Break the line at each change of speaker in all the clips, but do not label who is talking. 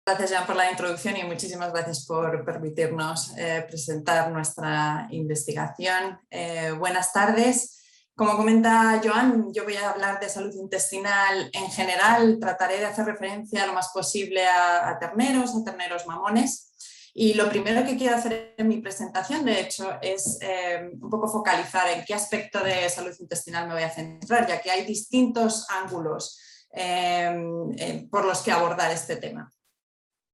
Gracias, Jean, por la introducción y muchísimas gracias por permitirnos presentar nuestra investigación. Buenas tardes. Como comenta Joan, yo voy a hablar de salud intestinal en general. Trataré de hacer referencia lo más posible a terneros mamones. Y lo primero que quiero hacer en mi presentación, de hecho, es un poco focalizar en qué aspecto de salud intestinal me voy a centrar, ya que hay distintos ángulos por los que abordar este tema.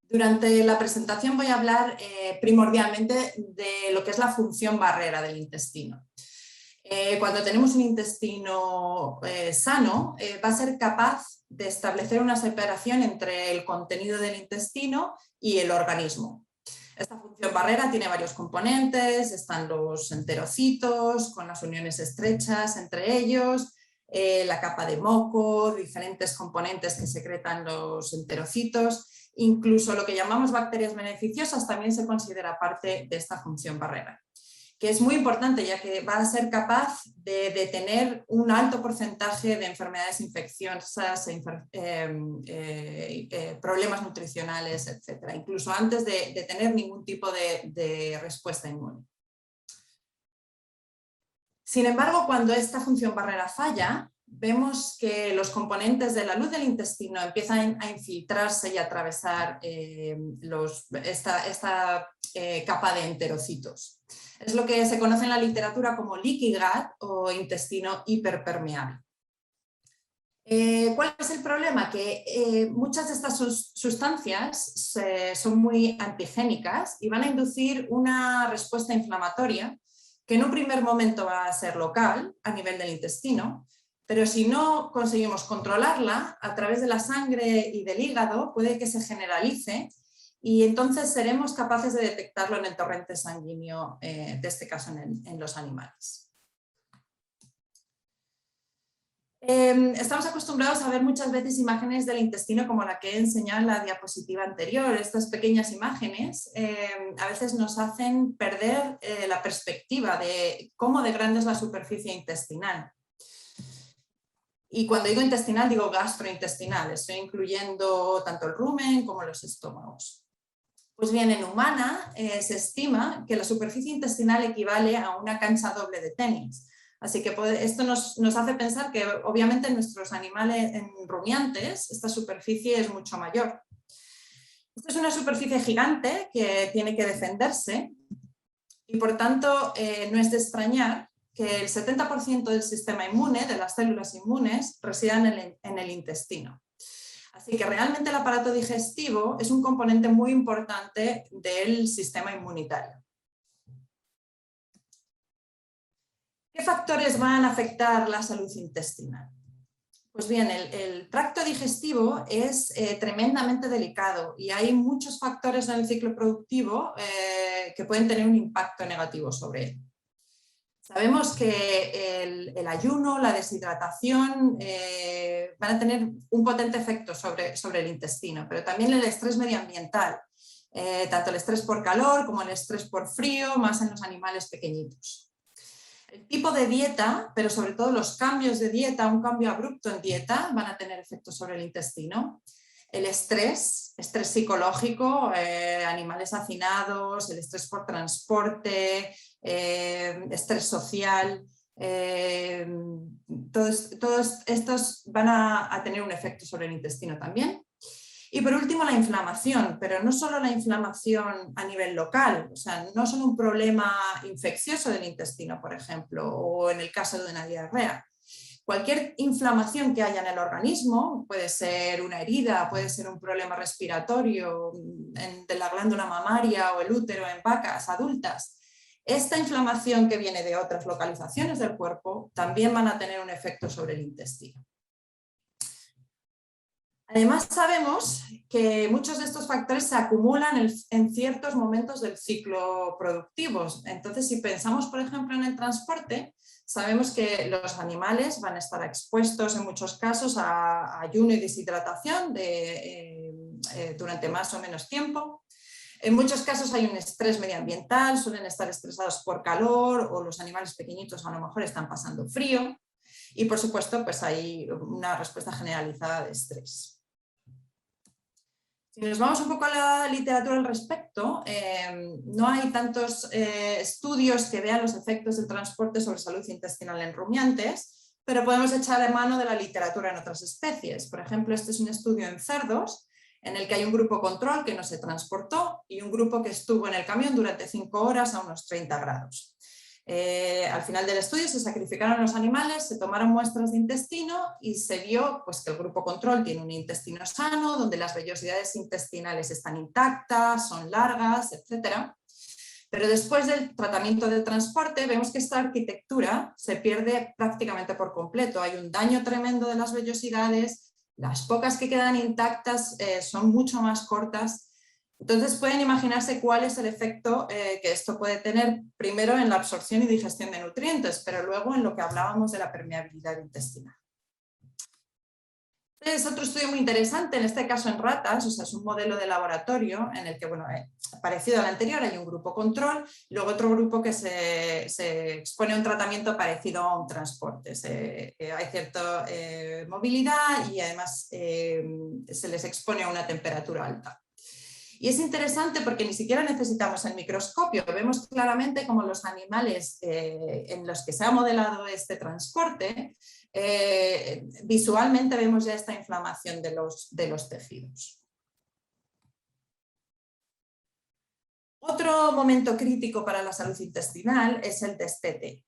Durante la presentación voy a hablar primordialmente de lo que es la función barrera del intestino. Cuando tenemos un intestino sano, va a ser capaz de establecer una separación entre el contenido del intestino y el organismo. Esta función barrera tiene varios componentes, están los enterocitos con las uniones estrechas entre ellos, la capa de moco, diferentes componentes que secretan los enterocitos, incluso lo que llamamos bacterias beneficiosas también se considera parte de esta función barrera, que es muy importante ya que va a ser capaz de detener un alto porcentaje de enfermedades infecciosas, problemas nutricionales, etc., incluso antes de tener ningún tipo de respuesta inmune. Sin embargo, cuando esta función barrera falla, vemos que los componentes de la luz del intestino empiezan a infiltrarse y a atravesar esta capa de enterocitos. Es lo que se conoce en la literatura como leaky gut o intestino hiperpermeable. ¿Cuál es el problema? Que muchas de estas sustancias son muy antigénicas y van a inducir una respuesta inflamatoria que en un primer momento va a ser local a nivel del intestino, pero si no conseguimos controlarla a través de la sangre y del hígado puede que se generalice y entonces seremos capaces de detectarlo en el torrente sanguíneo, de este caso en los animales. Estamos acostumbrados a ver muchas veces imágenes del intestino como la que he enseñado en la diapositiva anterior. Estas pequeñas imágenes a veces nos hacen perder la perspectiva de cómo de grande es la superficie intestinal. Y cuando digo intestinal digo gastrointestinal, estoy incluyendo tanto el rumen como los estómagos. Pues bien, en humana se estima que la superficie intestinal equivale a una cancha doble de tenis. Así que esto nos hace pensar que obviamente en nuestros animales rumiantes esta superficie es mucho mayor. Esta es una superficie gigante que tiene que defenderse y por tanto no es de extrañar que el 70% del sistema inmune, de las células inmunes, residan en el intestino. Así que realmente el aparato digestivo es un componente muy importante del sistema inmunitario. ¿Qué factores van a afectar la salud intestinal? Pues bien, el tracto digestivo es tremendamente delicado y hay muchos factores en el ciclo productivo que pueden tener un impacto negativo sobre él. Sabemos que el ayuno, la deshidratación van a tener un potente efecto sobre el intestino, pero también el estrés medioambiental, tanto el estrés por calor como el estrés por frío, más en los animales pequeñitos. El tipo de dieta, pero sobre todo los cambios de dieta, un cambio abrupto en dieta, van a tener efectos sobre el intestino. El estrés psicológico, animales hacinados, el estrés por transporte, estrés social, todos estos van a tener un efecto sobre el intestino también. Y por último la inflamación, pero no solo la inflamación a nivel local, o sea, no solo un problema infeccioso del intestino, por ejemplo, o en el caso de una diarrea. Cualquier inflamación que haya en el organismo, puede ser una herida, puede ser un problema respiratorio de la glándula mamaria o el útero en vacas adultas. Esta inflamación que viene de otras localizaciones del cuerpo también van a tener un efecto sobre el intestino. Además sabemos que muchos de estos factores se acumulan en ciertos momentos del ciclo productivo. Entonces, si pensamos, por ejemplo, en el transporte, sabemos que los animales van a estar expuestos en muchos casos a ayuno y deshidratación durante más o menos tiempo. En muchos casos hay un estrés medioambiental, suelen estar estresados por calor o los animales pequeñitos a lo mejor están pasando frío. Y por supuesto, pues hay una respuesta generalizada de estrés. Si nos vamos un poco a la literatura al respecto, no hay tantos estudios que vean los efectos del transporte sobre salud intestinal en rumiantes, pero podemos echar de mano de la literatura en otras especies. Por ejemplo, este es un estudio en cerdos, en el que hay un grupo control que no se transportó y un grupo que estuvo en el camión durante 5 horas a unos 30 grados. Al final del estudio se sacrificaron los animales, se tomaron muestras de intestino y se vio pues, que el grupo control tiene un intestino sano, donde las vellosidades intestinales están intactas, son largas, etc. Pero después del tratamiento de transporte vemos que esta arquitectura se pierde prácticamente por completo. Hay un daño tremendo de las vellosidades, las pocas que quedan intactas son mucho más cortas. Entonces pueden imaginarse cuál es el efecto que esto puede tener primero en la absorción y digestión de nutrientes, pero luego en lo que hablábamos de la permeabilidad intestinal. Es otro estudio muy interesante, en este caso en ratas, o sea, es un modelo de laboratorio en el que, bueno, parecido al anterior, hay un grupo control, y luego otro grupo que se expone a un tratamiento parecido a un transporte. Hay cierta movilidad y además se les expone a una temperatura alta. Y es interesante porque ni siquiera necesitamos el microscopio, vemos claramente cómo los animales en los que se ha modelado este transporte, visualmente vemos ya esta inflamación de los tejidos. Otro momento crítico para la salud intestinal es el destete.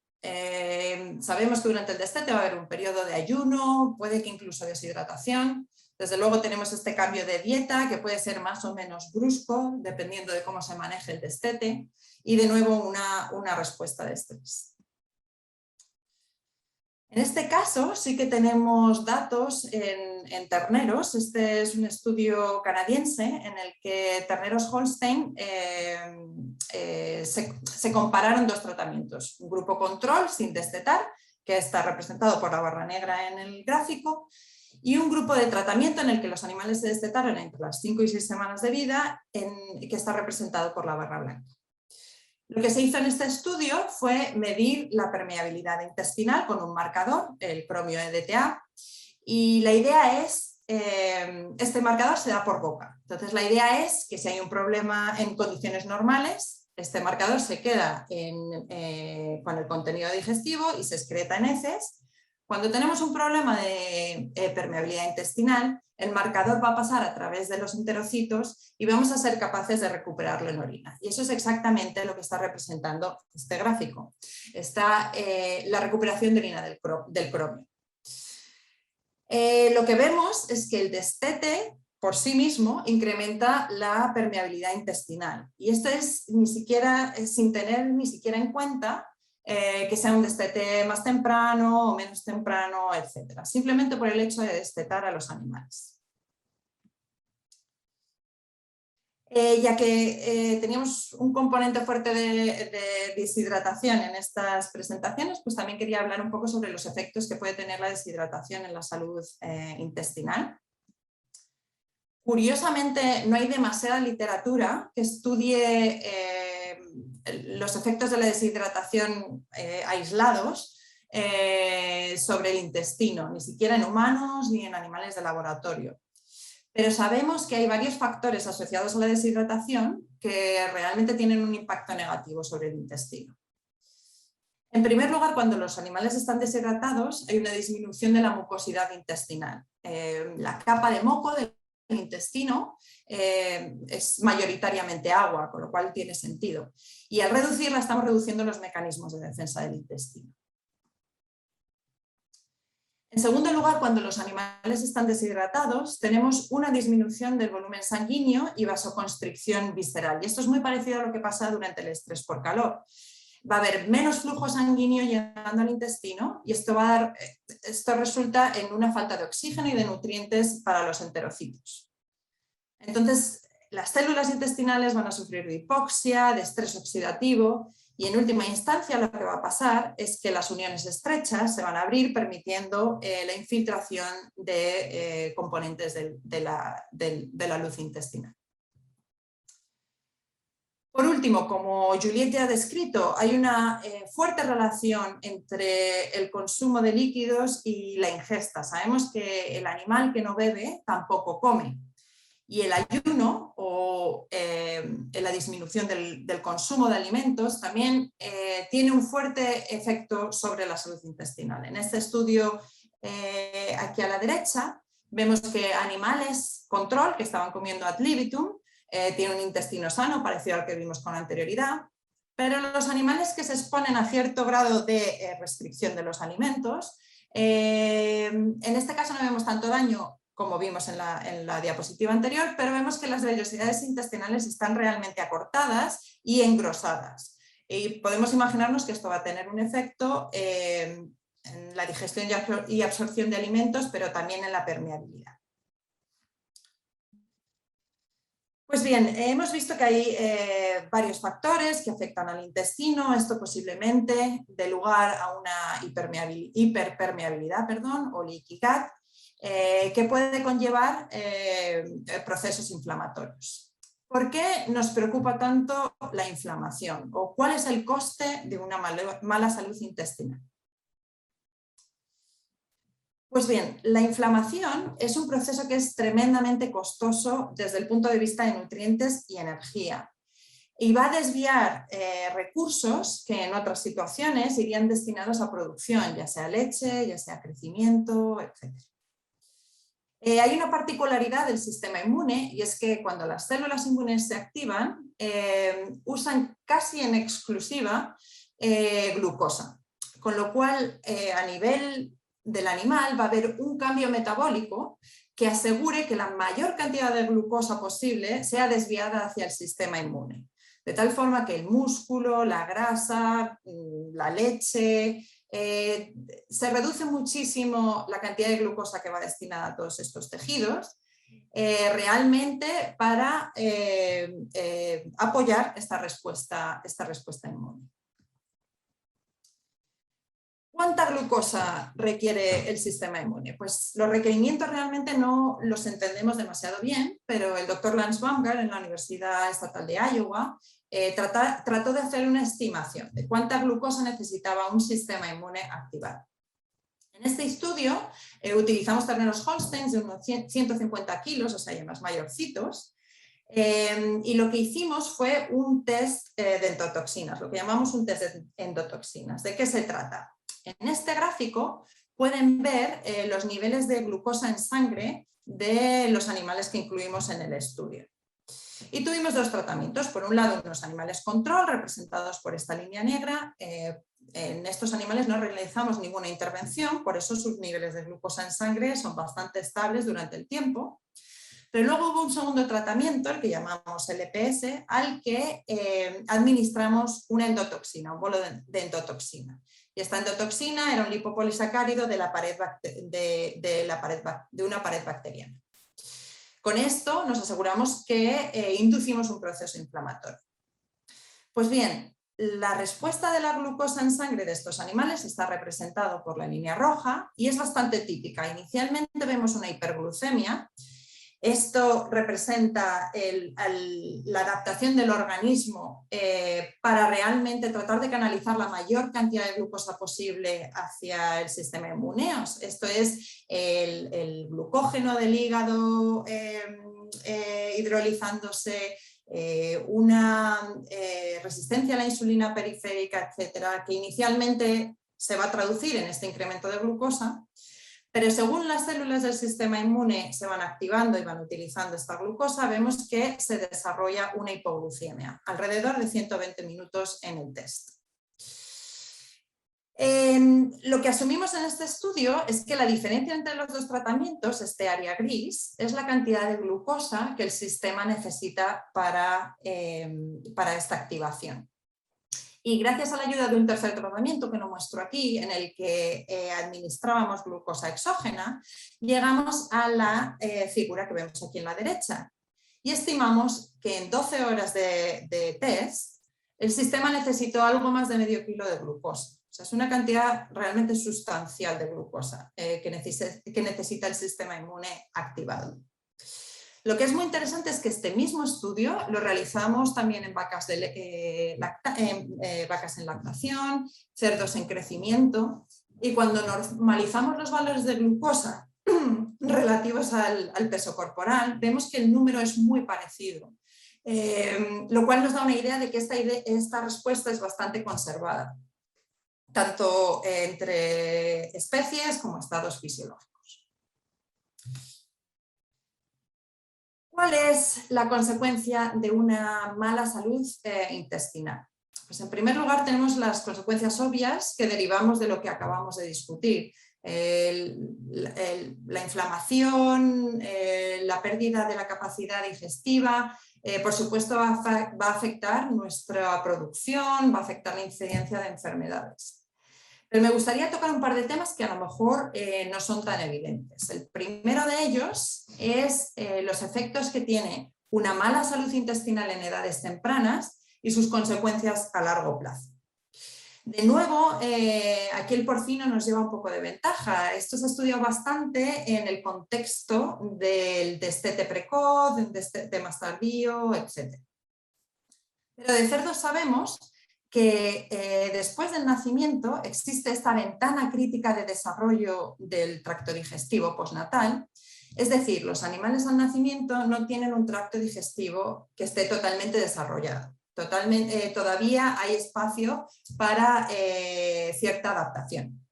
Sabemos que durante el destete va a haber un periodo de ayuno, puede que incluso deshidratación. Desde luego tenemos este cambio de dieta que puede ser más o menos brusco, dependiendo de cómo se maneje el destete, y de nuevo una respuesta de estrés. En este caso sí que tenemos datos en terneros. Este es un estudio canadiense en el que terneros Holstein se compararon 2 tratamientos. Un grupo control sin destetar, que está representado por la barra negra en el gráfico, y un grupo de tratamiento en el que los animales se destetaron entre las 5 y 6 semanas de vida, que está representado por la barra blanca. Lo que se hizo en este estudio fue medir la permeabilidad intestinal con un marcador, el cromio EDTA, y la idea es, este marcador se da por boca. Entonces la idea es que si hay un problema en condiciones normales, este marcador se queda con el contenido digestivo y se excreta en heces. Cuando tenemos un problema de permeabilidad intestinal, el marcador va a pasar a través de los enterocitos y vamos a ser capaces de recuperarlo en orina. Y eso es exactamente lo que está representando este gráfico. Está la recuperación de orina del cromio. Lo que vemos es que el destete por sí mismo incrementa la permeabilidad intestinal. Y esto es sin tener ni siquiera en cuenta que sea un destete más temprano o menos temprano, etc. Simplemente por el hecho de destetar a los animales. Ya que teníamos un componente fuerte de deshidratación en estas presentaciones, pues también quería hablar un poco sobre los efectos que puede tener la deshidratación en la salud intestinal. Curiosamente, no hay demasiada literatura que estudie los efectos de la deshidratación aislados sobre el intestino, ni siquiera en humanos ni en animales de laboratorio. Pero sabemos que hay varios factores asociados a la deshidratación que realmente tienen un impacto negativo sobre el intestino. En primer lugar, cuando los animales están deshidratados, hay una disminución de la mucosidad intestinal. La capa de moco del intestino es mayoritariamente agua, con lo cual tiene sentido. Y al reducirla estamos reduciendo los mecanismos de defensa del intestino. En segundo lugar, cuando los animales están deshidratados, tenemos una disminución del volumen sanguíneo y vasoconstricción visceral. Y esto es muy parecido a lo que pasa durante el estrés por calor. Va a haber menos flujo sanguíneo llegando al intestino y esto resulta en una falta de oxígeno y de nutrientes para los enterocitos. Entonces, las células intestinales van a sufrir de hipoxia, de estrés oxidativo y en última instancia lo que va a pasar es que las uniones estrechas se van a abrir permitiendo la infiltración de componentes de la luz intestinal. Por último, como Juliette ya ha descrito, hay una fuerte relación entre el consumo de líquidos y la ingesta. Sabemos que el animal que no bebe tampoco come. Y el ayuno o la disminución del consumo de alimentos también tiene un fuerte efecto sobre la salud intestinal. En este estudio aquí a la derecha vemos que animales control que estaban comiendo ad libitum tienen un intestino sano parecido al que vimos con anterioridad, pero los animales que se exponen a cierto grado de restricción de los alimentos, en este caso no vemos tanto daño como vimos en la diapositiva anterior, pero vemos que las vellosidades intestinales están realmente acortadas y engrosadas. Y podemos imaginarnos que esto va a tener un efecto en la digestión y absorción de alimentos, pero también en la permeabilidad. Pues bien, hemos visto que hay varios factores que afectan al intestino. Esto posiblemente dé lugar a una hiperpermeabilidad o leaky gut, que puede conllevar procesos inflamatorios. ¿Por qué nos preocupa tanto la inflamación? ¿O cuál es el coste de una mala salud intestinal? Pues bien, la inflamación es un proceso que es tremendamente costoso desde el punto de vista de nutrientes y energía. Y va a desviar recursos que en otras situaciones irían destinados a producción, ya sea leche, ya sea crecimiento, etc. Hay una particularidad del sistema inmune y es que cuando las células inmunes se activan, usan casi en exclusiva glucosa, con lo cual a nivel del animal va a haber un cambio metabólico que asegure que la mayor cantidad de glucosa posible sea desviada hacia el sistema inmune, de tal forma que el músculo, la grasa, la leche, se reduce muchísimo la cantidad de glucosa que va destinada a todos estos tejidos, realmente para apoyar esta respuesta inmune. ¿Cuánta glucosa requiere el sistema inmune? Pues los requerimientos realmente no los entendemos demasiado bien, pero el doctor Lance Baumgart en la Universidad Estatal de Iowa trató de hacer una estimación de cuánta glucosa necesitaba un sistema inmune activado. En este estudio utilizamos terneros Holstein de unos 150 kilos, o sea, ya más mayorcitos, y lo que hicimos fue un test de endotoxinas, lo que llamamos un test de endotoxinas. ¿De qué se trata? En este gráfico pueden ver los niveles de glucosa en sangre de los animales que incluimos en el estudio. Y tuvimos dos tratamientos. Por un lado, unos animales control, representados por esta línea negra. En estos animales no realizamos ninguna intervención, por eso sus niveles de glucosa en sangre son bastante estables durante el tiempo. Pero luego hubo un segundo tratamiento, el que llamamos LPS, al que administramos una endotoxina, un bolo de endotoxina. Y esta endotoxina era un lipopolisacárido de una pared bacteriana. Con esto nos aseguramos que inducimos un proceso inflamatorio. Pues bien, la respuesta de la glucosa en sangre de estos animales está representado por la línea roja y es bastante típica. Inicialmente vemos una hiperglucemia. Esto representa la adaptación del organismo para realmente tratar de canalizar la mayor cantidad de glucosa posible hacia el sistema inmune. Esto es el glucógeno del hígado hidrolizándose, una resistencia a la insulina periférica, etcétera, que inicialmente se va a traducir en este incremento de glucosa. Pero según las células del sistema inmune se van activando y van utilizando esta glucosa, vemos que se desarrolla una hipoglucemia, alrededor de 120 minutos en el test. Lo que asumimos en este estudio es que la diferencia entre los dos tratamientos, este área gris, es la cantidad de glucosa que el sistema necesita para esta activación. Y gracias a la ayuda de un tercer tratamiento que no muestro aquí, en el que administrábamos glucosa exógena, llegamos a la figura que vemos aquí en la derecha. Y estimamos que en 12 horas de test, el sistema necesitó algo más de medio kilo de glucosa. O sea, es una cantidad realmente sustancial de glucosa que necesita el sistema inmune activado. Lo que es muy interesante es que este mismo estudio lo realizamos también en vacas en lactación, cerdos en crecimiento, y cuando normalizamos los valores de glucosa relativos al peso corporal, vemos que el número es muy parecido, lo cual nos da una idea de que esta respuesta es bastante conservada, tanto entre especies como estados fisiológicos. ¿Cuál es la consecuencia de una mala salud intestinal? Pues en primer lugar tenemos las consecuencias obvias que derivamos de lo que acabamos de discutir. La inflamación, la pérdida de la capacidad digestiva, por supuesto va a afectar nuestra producción, va a afectar la incidencia de enfermedades. Pero me gustaría tocar un par de temas que a lo mejor no son tan evidentes. El primero de ellos es los efectos que tiene una mala salud intestinal en edades tempranas y sus consecuencias a largo plazo. De nuevo, aquí el porcino nos lleva un poco de ventaja. Esto se ha estudiado bastante en el contexto del destete precoz, del destete más tardío, etc. Pero de cerdos sabemos que después del nacimiento existe esta ventana crítica de desarrollo del tracto digestivo postnatal. Es decir, los animales al nacimiento no tienen un tracto digestivo que esté totalmente desarrollado. Todavía hay espacio para cierta adaptación.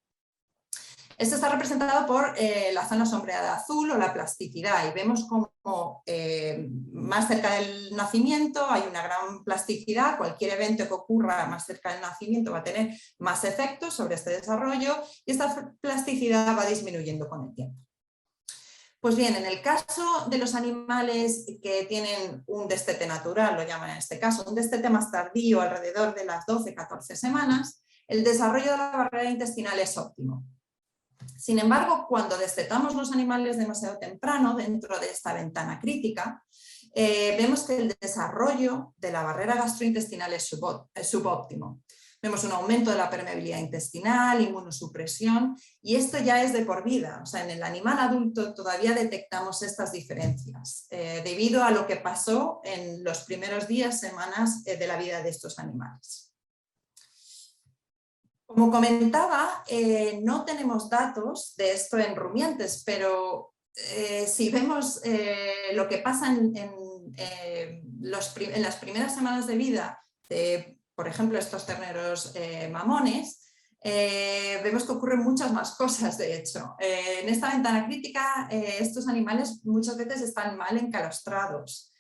Esto está representado por la zona sombreada azul o la plasticidad, y vemos como más cerca del nacimiento hay una gran plasticidad. Cualquier evento que ocurra más cerca del nacimiento va a tener más efectos sobre este desarrollo y esta plasticidad va disminuyendo con el tiempo. Pues bien, en el caso de los animales que tienen un destete natural, lo llaman en este caso, un destete más tardío, alrededor de las 12-14 semanas, el desarrollo de la barrera intestinal es óptimo. Sin embargo, cuando destetamos los animales demasiado temprano, dentro de esta ventana crítica, vemos que el desarrollo de la barrera gastrointestinal es subóptimo. Vemos un aumento de la permeabilidad intestinal, inmunosupresión, y esto ya es de por vida. O sea, en el animal adulto todavía detectamos estas diferencias debido a lo que pasó en los primeros días, semanas de la vida de estos animales. Como comentaba, no tenemos datos de esto en rumiantes, pero si vemos lo que pasa en las primeras semanas de vida de, por ejemplo, estos terneros mamones, vemos que ocurren muchas más cosas, de hecho. En esta ventana crítica, estos animales muchas veces están mal encalostrados.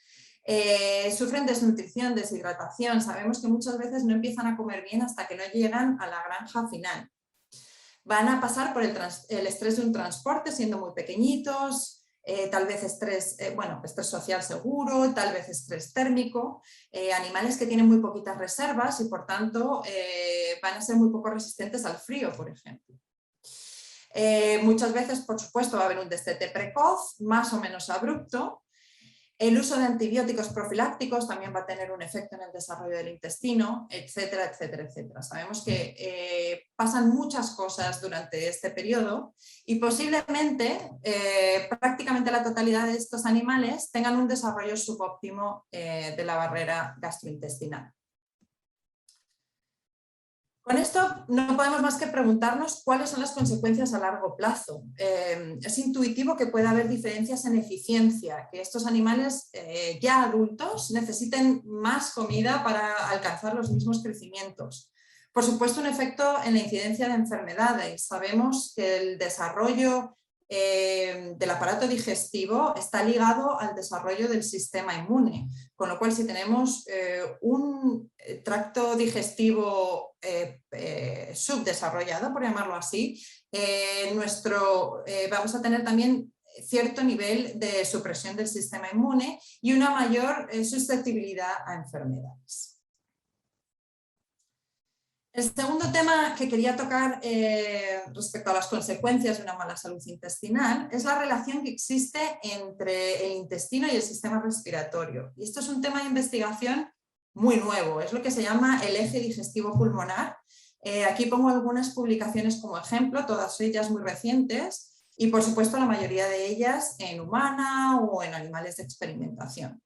Sufren desnutrición, deshidratación. Sabemos que muchas veces no empiezan a comer bien hasta que no llegan a la granja final. Van a pasar por el estrés de un transporte siendo muy pequeñitos, tal vez estrés social seguro, tal vez estrés térmico, animales que tienen muy poquitas reservas y por tanto van a ser muy poco resistentes al frío, por ejemplo. Muchas veces, por supuesto, va a haber un destete precoz, más o menos abrupto. El uso de antibióticos profilácticos también va a tener un efecto en el desarrollo del intestino, etcétera, etcétera, etcétera. Sabemos que pasan muchas cosas durante este periodo y posiblemente prácticamente la totalidad de estos animales tengan un desarrollo subóptimo de la barrera gastrointestinal. Con esto no podemos más que preguntarnos cuáles son las consecuencias a largo plazo. Es intuitivo que pueda haber diferencias en eficiencia, que estos animales ya adultos necesiten más comida para alcanzar los mismos crecimientos. Por supuesto, un efecto en la incidencia de enfermedades. Sabemos que el desarrollo del aparato digestivo está ligado al desarrollo del sistema inmune, con lo cual si tenemos un tracto digestivo subdesarrollado, por llamarlo así, vamos a tener también cierto nivel de supresión del sistema inmune y una mayor susceptibilidad a enfermedades. El segundo tema que quería tocar respecto a las consecuencias de una mala salud intestinal es la relación que existe entre el intestino y el sistema respiratorio. Y esto es un tema de investigación muy nuevo, es lo que se llama el eje digestivo pulmonar. Aquí pongo algunas publicaciones como ejemplo, todas ellas muy recientes y por supuesto la mayoría de ellas en humana o en animales de experimentación.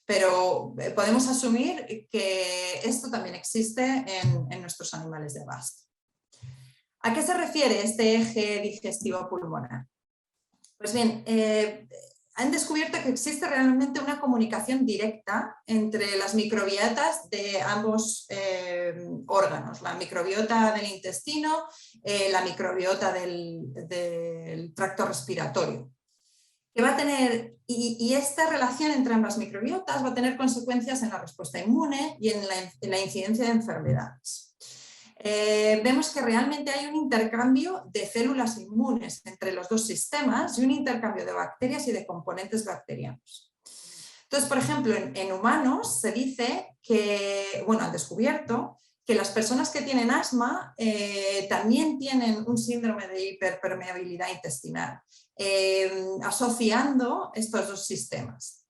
Pero podemos asumir que esto también existe en nuestros animales de abasto. ¿A qué se refiere este eje digestivo pulmonar? Pues bien, han descubierto que existe realmente una comunicación directa entre las microbiotas de ambos órganos, la microbiota del intestino, la microbiota del tracto respiratorio. Que va a tener, y esta relación entre ambas microbiotas va a tener consecuencias en la respuesta inmune y en la incidencia de enfermedades. Vemos que realmente hay un intercambio de células inmunes entre los dos sistemas y un intercambio de bacterias y de componentes bacterianos. Entonces, por ejemplo, en humanos se dice que, bueno, han descubierto que las personas que tienen asma también tienen un síndrome de hiperpermeabilidad intestinal, asociando estos dos sistemas.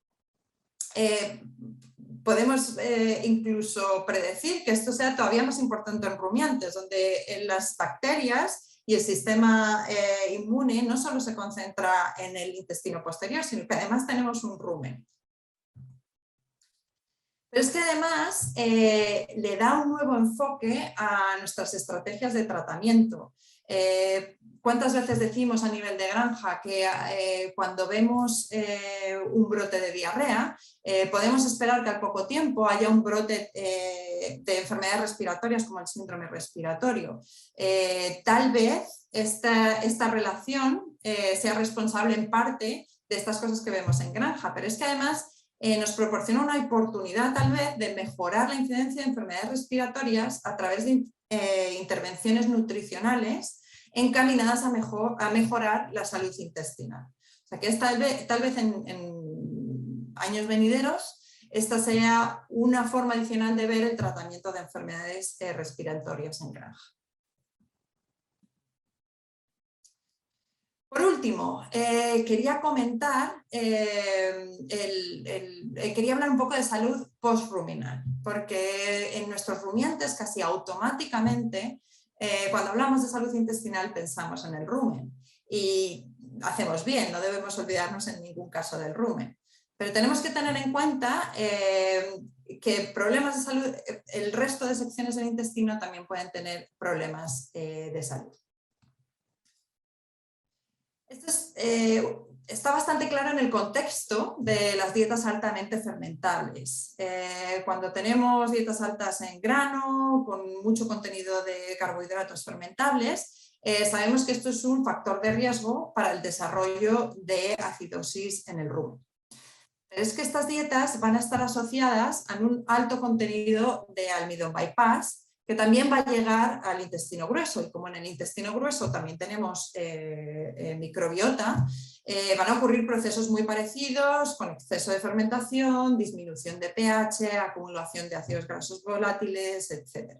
Podemos incluso predecir que esto sea todavía más importante en rumiantes, donde las bacterias y el sistema inmune no solo se concentra en el intestino posterior, sino que además tenemos un rumen. Pero es que además le da un nuevo enfoque a nuestras estrategias de tratamiento. ¿Cuántas veces decimos a nivel de granja que cuando vemos un brote de diarrea, podemos esperar que al poco tiempo haya un brote de enfermedades respiratorias como el síndrome respiratorio? Tal vez esta relación sea responsable en parte de estas cosas que vemos en granja, pero es que además nos proporciona una oportunidad tal vez de mejorar la incidencia de enfermedades respiratorias a través de intervenciones nutricionales encaminadas a mejorar la salud intestinal. O sea que es tal vez en años venideros esta sea una forma adicional de ver el tratamiento de enfermedades respiratorias en granja. Por último, quería comentar, quería hablar un poco de salud post-ruminal, porque en nuestros rumiantes casi automáticamente, cuando hablamos de salud intestinal pensamos en el rumen y hacemos bien, no debemos olvidarnos en ningún caso del rumen. Pero tenemos que tener en cuenta que problemas de salud, el resto de secciones del intestino también pueden tener problemas de salud. Esto está bastante claro en el contexto de las dietas altamente fermentables. Cuando tenemos dietas altas en grano, con mucho contenido de carbohidratos fermentables, sabemos que esto es un factor de riesgo para el desarrollo de acidosis en el rumen. Pero es que estas dietas van a estar asociadas a un alto contenido de almidón bypass, que también va a llegar al intestino grueso, y como en el intestino grueso también tenemos microbiota, van a ocurrir procesos muy parecidos, con exceso de fermentación, disminución de pH, acumulación de ácidos grasos volátiles, etc.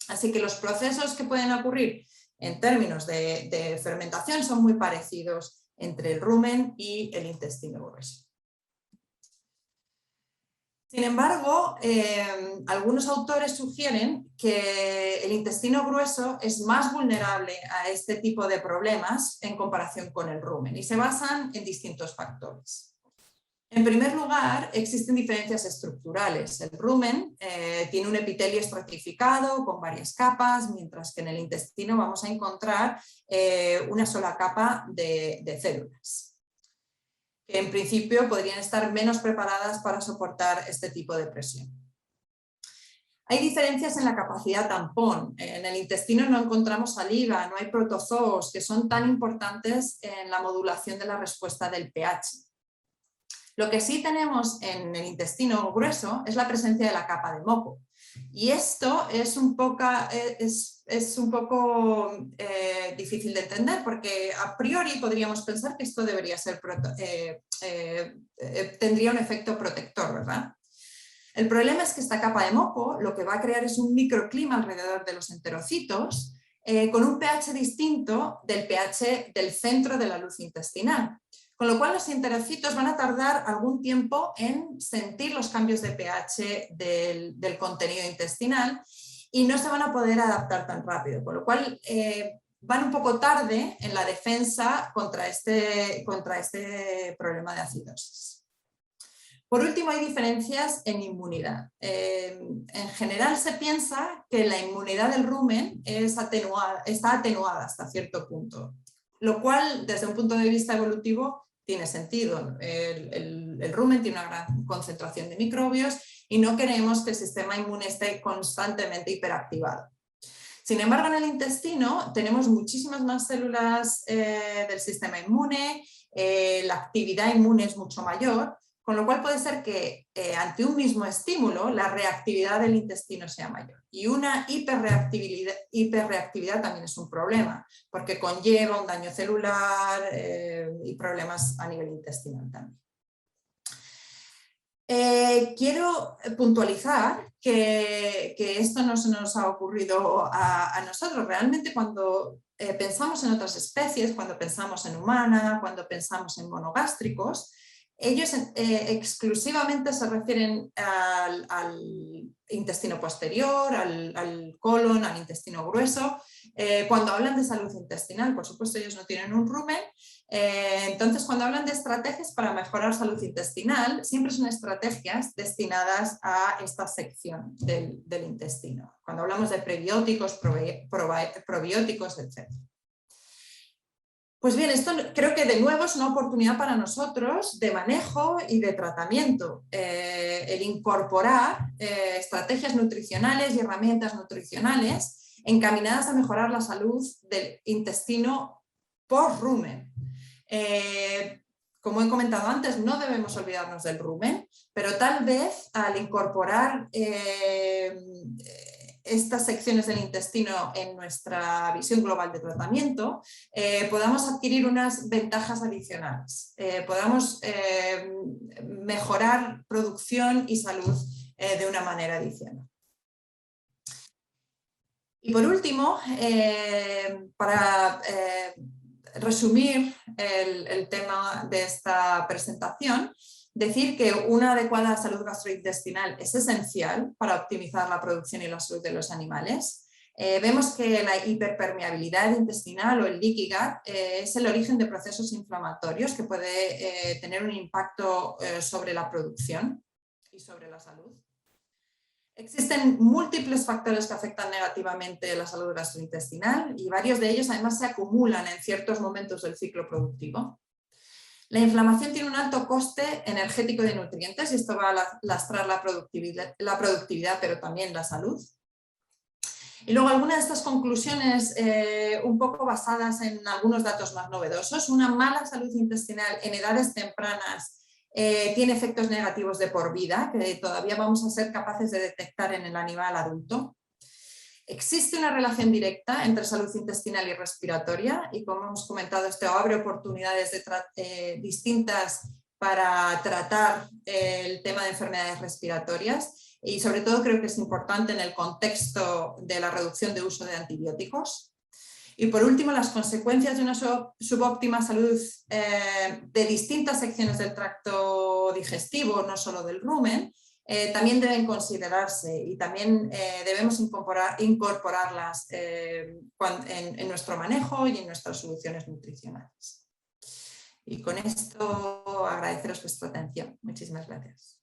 Así que los procesos que pueden ocurrir en términos de fermentación son muy parecidos entre el rumen y el intestino grueso. Sin embargo, algunos autores sugieren que el intestino grueso es más vulnerable a este tipo de problemas en comparación con el rumen y se basan en distintos factores. En primer lugar, existen diferencias estructurales. El rumen tiene un epitelio estratificado con varias capas, mientras que en el intestino vamos a encontrar una sola capa de células, que en principio podrían estar menos preparadas para soportar este tipo de presión. Hay diferencias en la capacidad tampón. En el intestino no encontramos saliva, no hay protozoos, que son tan importantes en la modulación de la respuesta del pH. Lo que sí tenemos en el intestino grueso es la presencia de la capa de moco. Y esto es un poco difícil de entender, porque a priori podríamos pensar que esto debería ser tendría un efecto protector, ¿verdad? El problema es que esta capa de moco lo que va a crear es un microclima alrededor de los enterocitos con un pH distinto del pH del centro de la luz intestinal. Con lo cual los enterocitos van a tardar algún tiempo en sentir los cambios de pH del contenido intestinal y no se van a poder adaptar tan rápido, con lo cual van un poco tarde en la defensa contra este problema de acidosis. Por último, hay diferencias en inmunidad. En general se piensa que la inmunidad del rumen está atenuada hasta cierto punto. lo cual desde un punto de vista evolutivo tiene sentido. El rumen tiene una gran concentración de microbios y no queremos que el sistema inmune esté constantemente hiperactivado. Sin embargo, en el intestino tenemos muchísimas más células del sistema inmune, la actividad inmune es mucho mayor, con lo cual puede ser que ante un mismo estímulo la reactividad del intestino sea mayor. Y una hiperreactividad también es un problema, porque conlleva un daño celular y problemas a nivel intestinal también. Quiero puntualizar que esto no se nos ha ocurrido a nosotros. Realmente cuando pensamos en otras especies, cuando pensamos en humana, cuando pensamos en monogástricos, ellos exclusivamente se refieren al intestino posterior, al colon, al intestino grueso. Cuando hablan de salud intestinal, por supuesto ellos no tienen un rumen. Entonces, cuando hablan de estrategias para mejorar salud intestinal, siempre son estrategias destinadas a esta sección del intestino. Cuando hablamos de prebióticos, probióticos, etc. Pues bien, esto creo que de nuevo es una oportunidad para nosotros de manejo y de tratamiento. El incorporar estrategias nutricionales y herramientas nutricionales encaminadas a mejorar la salud del intestino por rumen. Como he comentado antes, no debemos olvidarnos del rumen, pero tal vez al incorporar estas secciones del intestino en nuestra visión global de tratamiento, podamos adquirir unas ventajas adicionales, podamos mejorar producción y salud de una manera adicional. Y por último, para resumir el tema de esta presentación, decir que una adecuada salud gastrointestinal es esencial para optimizar la producción y la salud de los animales. Vemos que la hiperpermeabilidad intestinal o el leaky gut es el origen de procesos inflamatorios que puede tener un impacto sobre la producción y sobre la salud. Existen múltiples factores que afectan negativamente la salud gastrointestinal y varios de ellos además se acumulan en ciertos momentos del ciclo productivo. La inflamación tiene un alto coste energético de nutrientes y esto va a lastrar la productividad, pero también la salud. Y luego algunas de estas conclusiones un poco basadas en algunos datos más novedosos. Una mala salud intestinal en edades tempranas tiene efectos negativos de por vida que todavía vamos a ser capaces de detectar en el animal adulto. Existe una relación directa entre salud intestinal y respiratoria y, como hemos comentado, esto abre oportunidades distintas para tratar el tema de enfermedades respiratorias y sobre todo creo que es importante en el contexto de la reducción de uso de antibióticos. Y por último, las consecuencias de una subóptima salud de distintas secciones del tracto digestivo, no solo del rumen, también deben considerarse y también debemos incorporarlas en nuestro manejo y en nuestras soluciones nutricionales. Y con esto agradeceros vuestra atención. Muchísimas gracias.